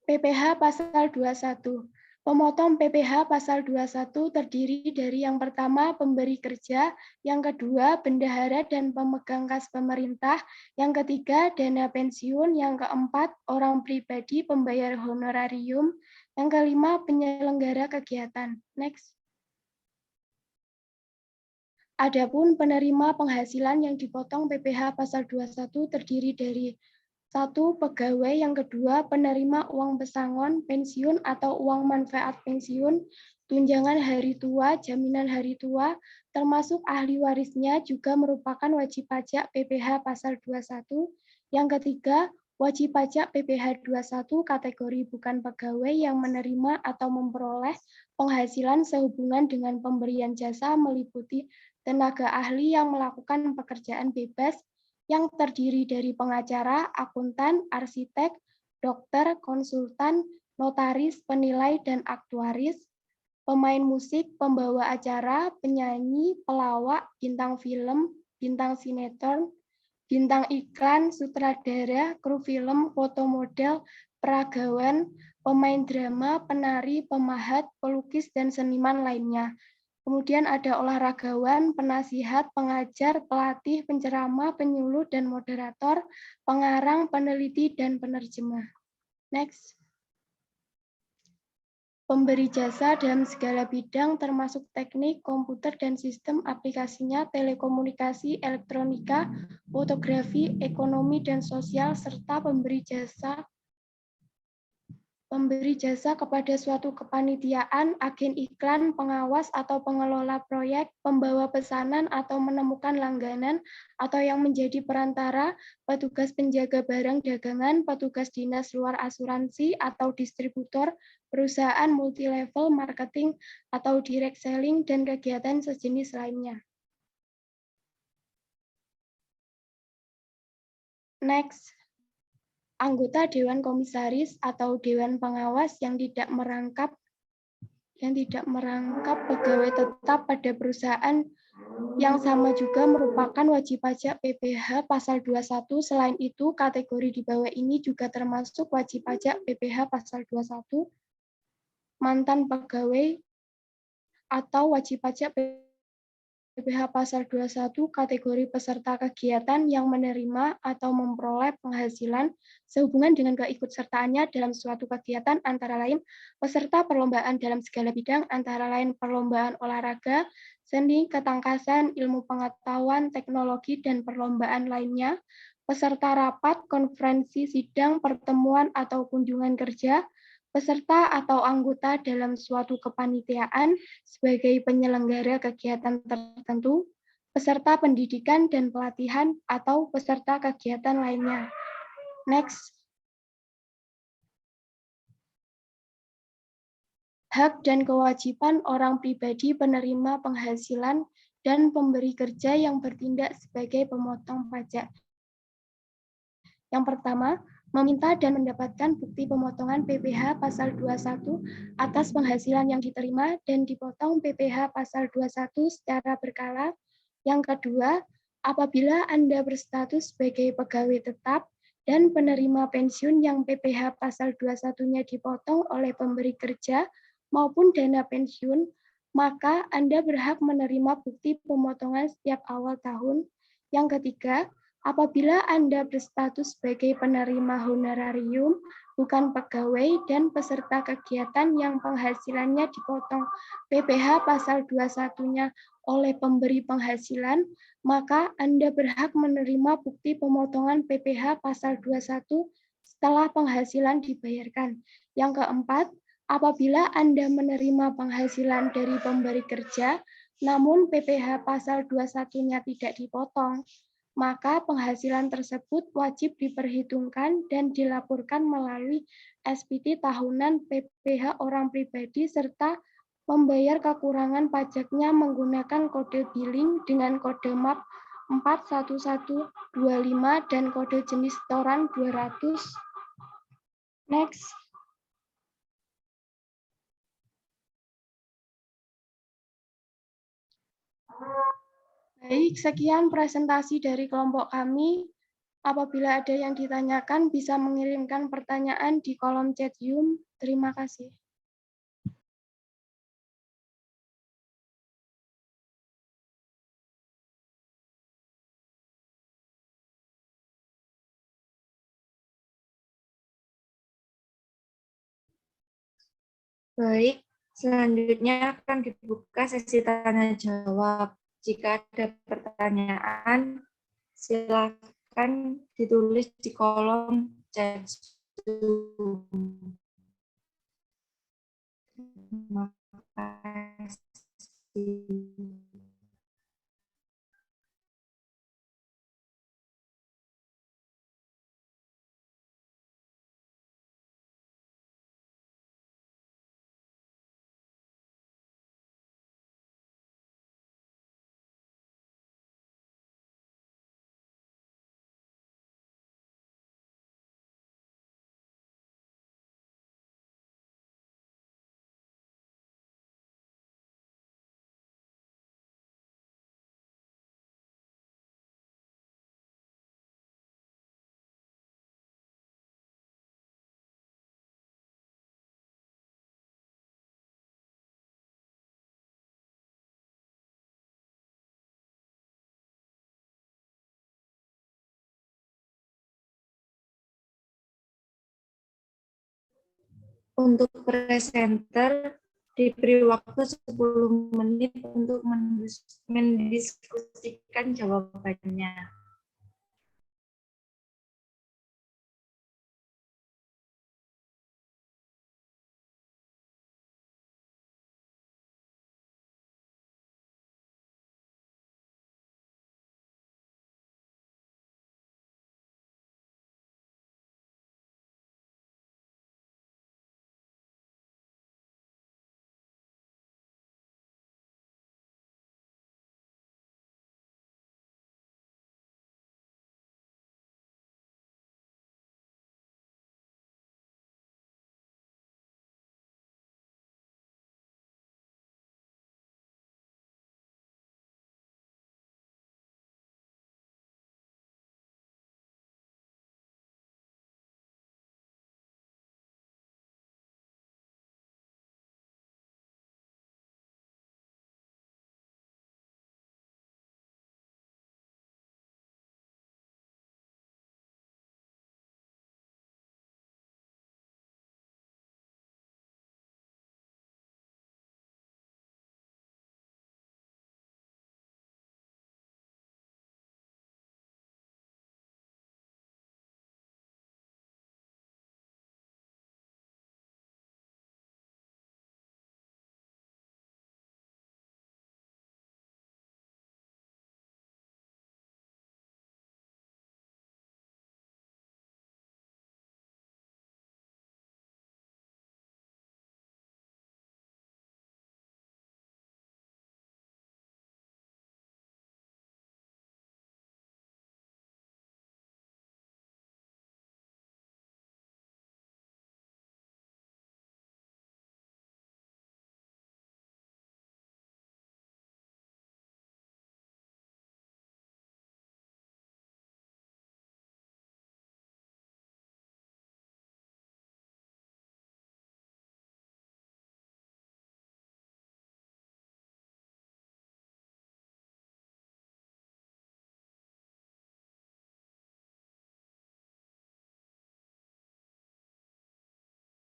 PPh pasal 21. Pemotong PPh pasal 21 terdiri dari yang pertama pemberi kerja, yang kedua bendahara dan pemegang kas pemerintah, yang ketiga dana pensiun, yang keempat orang pribadi pembayar honorarium, yang kelima penyelenggara kegiatan. Next. Adapun penerima penghasilan yang dipotong PPh pasal 21 terdiri dari 1. Pegawai, yang kedua penerima uang pesangon, pensiun atau uang manfaat pensiun, tunjangan hari tua, jaminan hari tua, termasuk ahli warisnya juga merupakan wajib pajak PPh pasal 21. Yang ketiga, wajib pajak PPh 21 kategori bukan pegawai yang menerima atau memperoleh penghasilan sehubungan dengan pemberian jasa meliputi tenaga ahli yang melakukan pekerjaan bebas yang terdiri dari pengacara, akuntan, arsitek, dokter, konsultan, notaris, penilai, dan aktuaris, pemain musik, pembawa acara, penyanyi, pelawak, bintang film, bintang sinetron, bintang iklan, sutradara, kru film, foto model, peragawan, pemain drama, penari, pemahat, pelukis, dan seniman lainnya. Kemudian ada olahragawan, penasihat, pengajar, pelatih, penceramah, penyuluh, dan moderator, pengarang, peneliti, dan penerjemah. Next. Pemberi jasa dalam segala bidang termasuk teknik, komputer, dan sistem aplikasinya, telekomunikasi, elektronika, fotografi, ekonomi, dan sosial, serta pemberi jasa kepada suatu kepanitiaan, agen iklan, pengawas atau pengelola proyek, pembawa pesanan atau menemukan langganan, atau yang menjadi perantara, petugas penjaga barang dagangan, petugas dinas luar asuransi atau distributor, perusahaan multilevel marketing atau direct selling, dan kegiatan sejenis lainnya. Next. Anggota Dewan Komisaris atau Dewan Pengawas yang tidak merangkap pegawai tetap pada perusahaan yang sama juga merupakan wajib pajak PPh pasal 21. Selain itu, kategori di bawah ini juga termasuk wajib pajak PPh pasal 21, mantan pegawai atau wajib pajak PPh pasal 21 kategori peserta kegiatan yang menerima atau memperoleh penghasilan sehubungan dengan keikutsertaannya dalam suatu kegiatan antara lain peserta perlombaan dalam segala bidang antara lain perlombaan olahraga, seni, ketangkasan, ilmu pengetahuan, teknologi, dan perlombaan lainnya, peserta rapat, konferensi, sidang, pertemuan, atau kunjungan kerja, peserta atau anggota dalam suatu kepanitiaan sebagai penyelenggara kegiatan tertentu, peserta pendidikan dan pelatihan, atau peserta kegiatan lainnya. Next. Hak dan kewajiban orang pribadi penerima penghasilan dan pemberi kerja yang bertindak sebagai pemotong pajak. Yang pertama, meminta dan mendapatkan bukti pemotongan PPh pasal 21 atas penghasilan yang diterima dan dipotong PPh pasal 21 secara berkala. Yang kedua, apabila Anda berstatus sebagai pegawai tetap dan penerima pensiun yang PPh pasal 21-nya dipotong oleh pemberi kerja maupun dana pensiun, maka Anda berhak menerima bukti pemotongan setiap awal tahun. Yang ketiga, apabila Anda berstatus sebagai penerima honorarium, bukan pegawai, dan peserta kegiatan yang penghasilannya dipotong PPh pasal 21-nya oleh pemberi penghasilan, maka Anda berhak menerima bukti pemotongan PPh pasal 21 setelah penghasilan dibayarkan. Yang keempat, apabila Anda menerima penghasilan dari pemberi kerja, namun PPh pasal 21-nya tidak dipotong, maka penghasilan tersebut wajib diperhitungkan dan dilaporkan melalui SPT tahunan PPh orang pribadi serta membayar kekurangan pajaknya menggunakan kode billing dengan kode MAP 41125 dan kode jenis setoran 200. Next. Baik, sekian presentasi dari kelompok kami. Apabila ada yang ditanyakan, bisa mengirimkan pertanyaan di kolom chat Zoom. Terima kasih. Baik, selanjutnya akan dibuka sesi tanya jawab. Jika ada pertanyaan, silakan ditulis di kolom chat Zoom. Terima kasih. Untuk presenter, diberi waktu 10 menit untuk mendiskusikan jawabannya.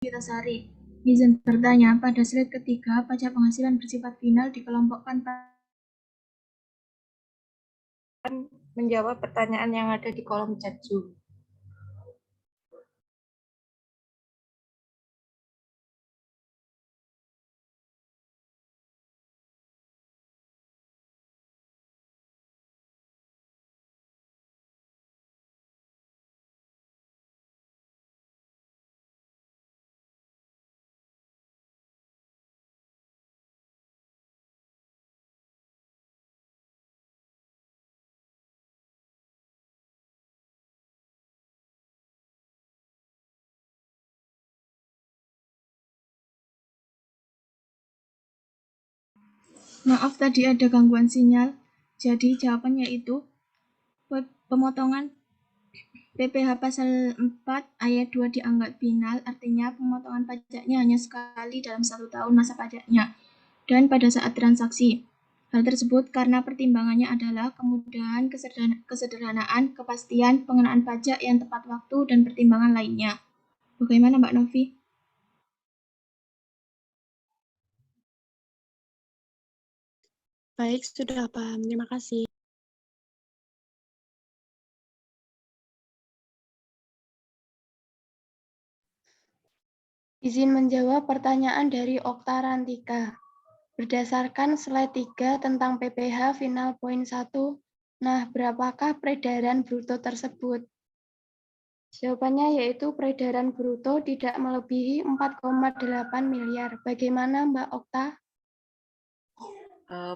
Sari. Izin bertanya, pada slide ketiga, pajak penghasilan bersifat final dikelompokkan Menjawab pertanyaan yang ada di kolom chat Zoom. Maaf tadi ada gangguan sinyal. Jadi jawabannya yaitu pemotongan PPh pasal 4 ayat 2 dianggap final, artinya pemotongan pajaknya hanya sekali dalam 1 tahun masa pajaknya dan pada saat transaksi. Hal tersebut karena pertimbangannya adalah kemudahan, kesederhanaan, kepastian, pengenaan pajak yang tepat waktu, dan pertimbangan lainnya. Bagaimana Mbak Novi? Baik, sudah paham. Terima kasih. Izin menjawab pertanyaan dari Okta Rantika. Berdasarkan slide 3 tentang PPh final poin 1, nah berapakah peredaran bruto tersebut? Jawabannya yaitu peredaran bruto tidak melebihi 4,8 miliar. Bagaimana Mbak Okta?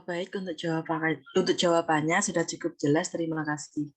Baik, untuk jawabannya sudah cukup jelas. Terima kasih.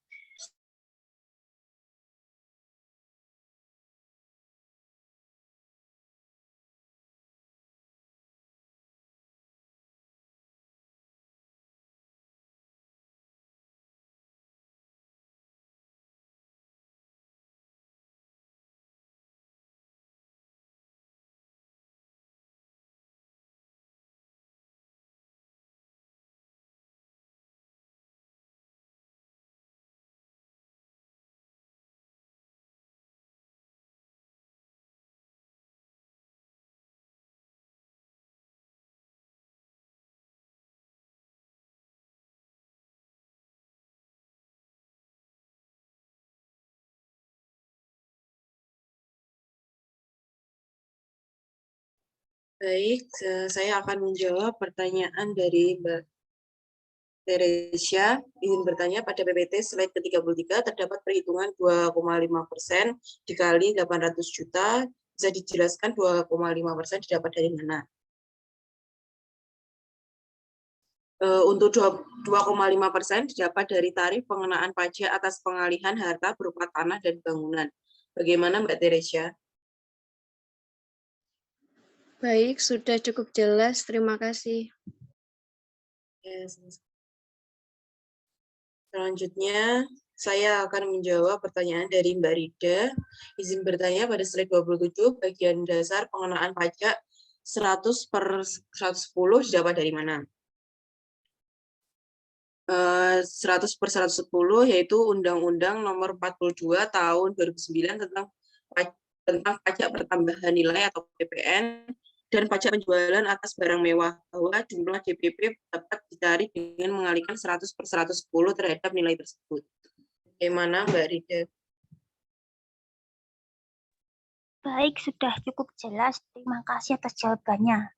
Baik, saya akan menjawab pertanyaan dari Mbak Teresia. Izin bertanya, pada PPT slide ke-33 terdapat perhitungan 2,5% dikali 800 juta. Bisa dijelaskan 2,5% didapat dari mana? Untuk 2,5% didapat dari tarif pengenaan pajak atas pengalihan harta berupa tanah dan bangunan. Bagaimana Mbak Teresia? Baik, sudah cukup jelas. Terima kasih. Selanjutnya, saya akan menjawab pertanyaan dari Mbak Rida. Izin bertanya, pada slide 27, bagian dasar pengenaan pajak 100 per 110 didapat dari mana? 100 per 110 yaitu Undang-Undang Nomor 42 Tahun 2009 tentang pajak pertambahan nilai atau PPN dan pajak penjualan atas barang mewah, bahwa jumlah DPP dapat ditarik dengan mengalihkan 100 per 110 terhadap nilai tersebut. Bagaimana Mbak Rida? Baik, sudah cukup jelas. Terima kasih atas jawabannya.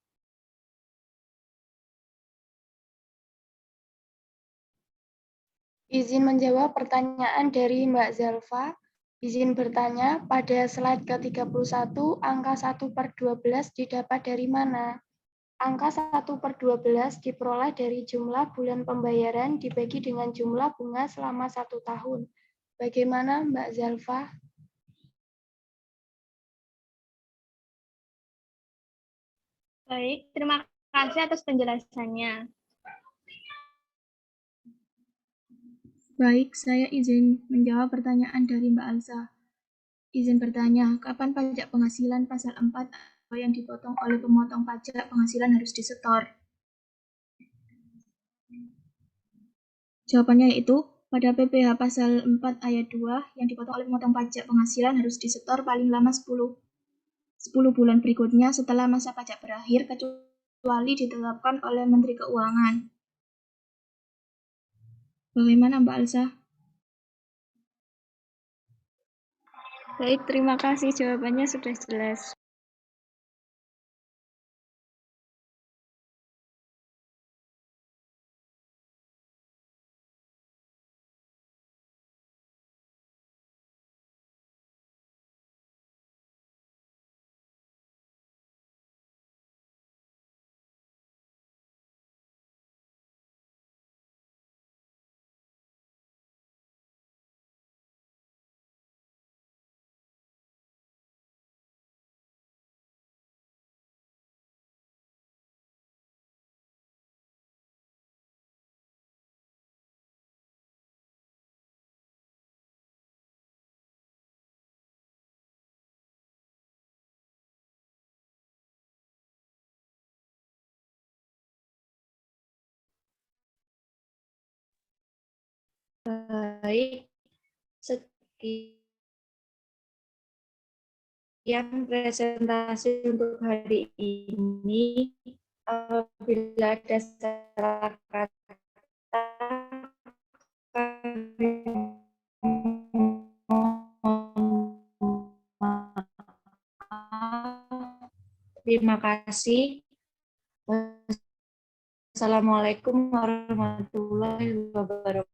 Izin menjawab pertanyaan dari Mbak Zalfa. Izin bertanya, pada slide ke-31, angka 1 per 12 didapat dari mana? Angka 1 per 12 diperoleh dari jumlah bulan pembayaran dibagi dengan jumlah bunga selama 1 tahun. Bagaimana Mbak Zalfa? Baik, terima kasih atas penjelasannya. Baik, saya izin menjawab pertanyaan dari Mbak Alsa. Izin bertanya, kapan pajak penghasilan pasal 4 yang dipotong oleh pemotong pajak penghasilan harus disetor? Jawabannya yaitu, pada PPh pasal 4 ayat 2 yang dipotong oleh pemotong pajak penghasilan harus disetor paling lama 10 bulan berikutnya setelah masa pajak berakhir, kecuali ditetapkan oleh Menteri Keuangan. Bagaimana Mbak Alsa? Baik, terima kasih. Jawabannya sudah jelas. Baik, sekian presentasi untuk hari ini. Apabila ada salah kata, kami mohon maaf. Terima kasih. Wassalamualaikum warahmatullahi wabarakatuh.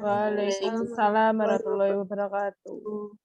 Waalaikumsalam warahmatullahi wabarakatuh.